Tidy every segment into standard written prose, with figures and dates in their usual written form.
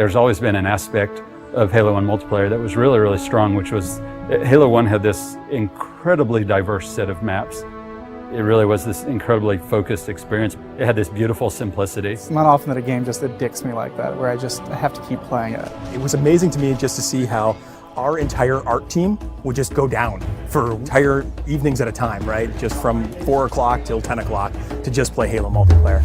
There's always been an aspect of Halo 1 multiplayer that was really, really strong, which was Halo 1 had this incredibly diverse set of maps. It really was this incredibly focused experience. It had this beautiful simplicity. It's not often that a game just addicts me like that, where I have to keep playing it. It was amazing to me just to see how our entire art team would just go down for entire evenings at a time, right? Just from 4 o'clock till 10 o'clock to just play Halo multiplayer.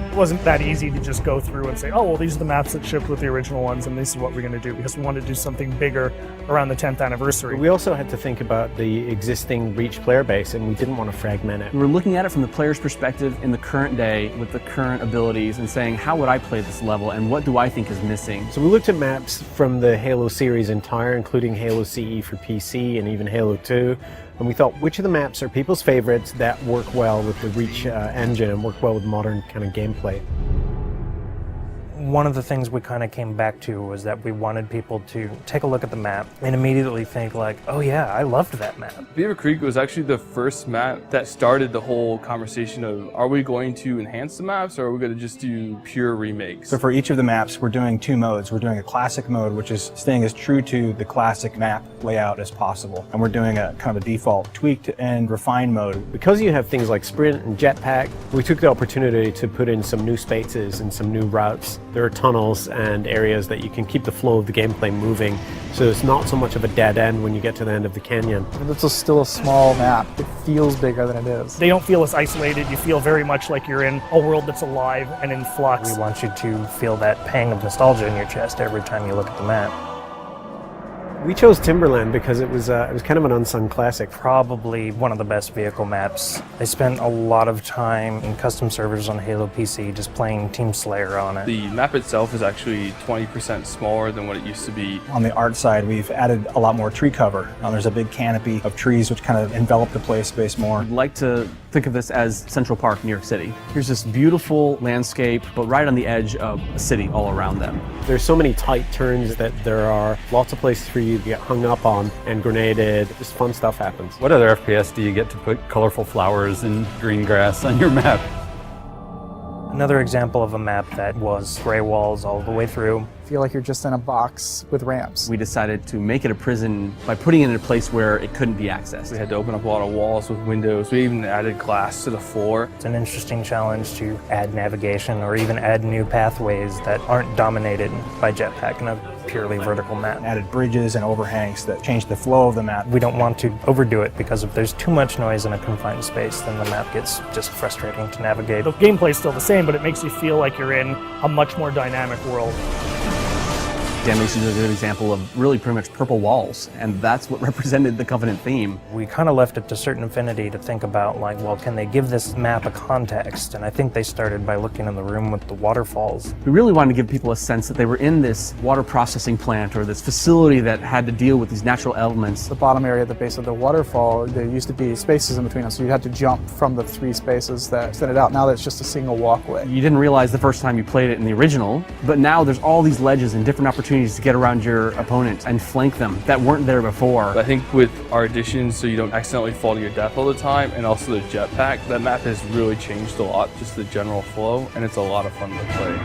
It wasn't that easy to just go through and say, oh, well, these are the maps that shipped with the original ones and this is what we're going to do, because we wanted to do something bigger around the 10th anniversary. We also had to think about the existing Reach player base, and we didn't want to fragment it. We were looking at it from the player's perspective in the current day with the current abilities and saying, how would I play this level and what do I think is missing? So we looked at maps from the Halo series entire, including Halo CE for PC and even Halo 2. And we thought, which of the maps are people's favorites that work well with the Reach engine and work well with modern kind of gameplay? One of the things we kind of came back to was that we wanted people to take a look at the map and immediately think like, oh yeah, I loved that map. Beaver Creek was actually the first map that started the whole conversation of, are we going to enhance the maps or are we going to just do pure remakes? So for each of the maps, we're doing 2 modes. We're doing a classic mode, which is staying as true to the classic map layout as possible. And we're doing a kind of a default tweaked and refined mode. Because you have things like sprint and jetpack, we took the opportunity to put in some new spaces and some new routes. There are tunnels and areas that you can keep the flow of the gameplay moving, so it's not so much of a dead end when you get to the end of the canyon. It's still a small map. It feels bigger than it is. They don't feel as isolated. You feel very much like you're in a world that's alive and in flux. We want you to feel that pang of nostalgia in your chest every time you look at the map. We chose Timberland because it was kind of an unsung classic. Probably one of the best vehicle maps. I spent a lot of time in custom servers on Halo PC just playing Team Slayer on it. The map itself is actually 20% smaller than what it used to be. On the art side, we've added a lot more tree cover. There's a big canopy of trees which kind of envelop the play space more. I'd like to think of this as Central Park, New York City. Here's this beautiful landscape, but right on the edge of a city all around them. There's so many tight turns that there are lots of places for you to get hung up on and grenaded. Just fun stuff happens. What other FPS do you get to put colorful flowers and green grass on your map? Another example of a map that was gray walls all the way through. I feel like you're just in a box with ramps. We decided to make it a prison by putting it in a place where it couldn't be accessed. We had to open up a lot of walls with windows. We even added glass to the floor. It's an interesting challenge to add navigation or even add new pathways that aren't dominated by jetpack in a purely vertical map. Added bridges and overhangs that change the flow of the map. We don't want to overdo it because if there's too much noise in a confined space, then the map gets just frustrating to navigate. The gameplay's still the same, but it makes you feel like you're in a much more dynamic world. Damnation is a good example of really pretty much purple walls, and that's what represented the Covenant theme. We kind of left it to certain affinity to think about, like, well, can they give this map a context? And I think they started by looking in the room with the waterfalls. We really wanted to give people a sense that they were in this water processing plant or this facility that had to deal with these natural elements. The bottom area at the base of the waterfall, there used to be spaces in between them, so you had to jump from the 3 spaces that extended out. Now that's just a single walkway. You didn't realize the first time you played it in the original, but now there's all these ledges and different opportunities to get around your opponent and flank them that weren't there before. I think with our additions, so you don't accidentally fall to your death all the time, and also the jetpack, that map has really changed a lot, just the general flow, and it's a lot of fun to play.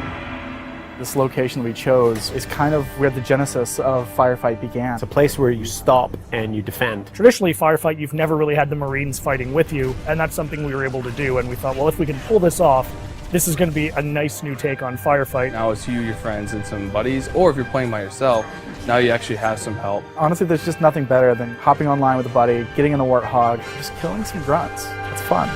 This location we chose is kind of where the genesis of Firefight began. It's a place where you stop and you defend. Traditionally, Firefight, you've never really had the Marines fighting with you, and that's something we were able to do, and we thought, well, if we can pull this off, this is going to be a nice new take on Firefight. Now it's you, your friends, and some buddies, or if you're playing by yourself, now you actually have some help. Honestly, there's just nothing better than hopping online with a buddy, getting in a Warthog, just killing some grunts. It's fun.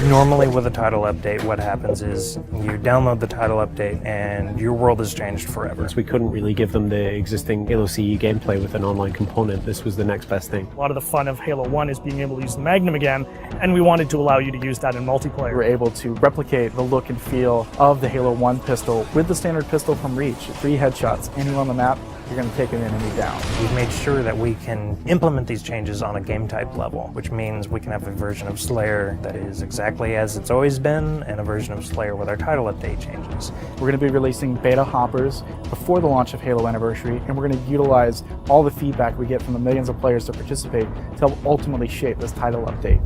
Normally with a title update, what happens is you download the title update and your world has changed forever. We couldn't really give them the existing Halo CE gameplay with an online component. This was the next best thing. A lot of the fun of Halo 1 is being able to use the Magnum again, and we wanted to allow you to use that in multiplayer. We were able to replicate the look and feel of the Halo 1 pistol with the standard pistol from Reach. 3 headshots, anywhere on the map, you're going to take an enemy down. We've made sure that we can implement these changes on a game type level, which means we can have a version of Slayer that is exactly as it's always been, and a version of Slayer with our title update changes. We're going to be releasing beta hoppers before the launch of Halo Anniversary, and we're going to utilize all the feedback we get from the millions of players to participate to help ultimately shape this title update.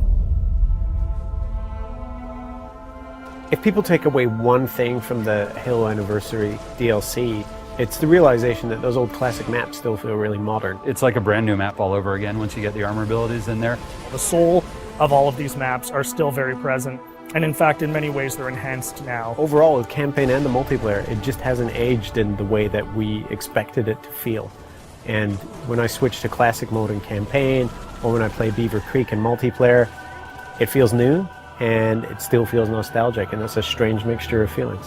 If people take away one thing from the Halo Anniversary DLC, it's the realization that those old classic maps still feel really modern. It's like a brand new map all over again once you get the armor abilities in there. The soul of all of these maps are still very present, and in fact, in many ways, they're enhanced now. Overall, the campaign and the multiplayer, it just hasn't aged in the way that we expected it to feel. And when I switch to classic mode in campaign, or when I play Beaver Creek in multiplayer, it feels new, and it still feels nostalgic, and it's a strange mixture of feelings.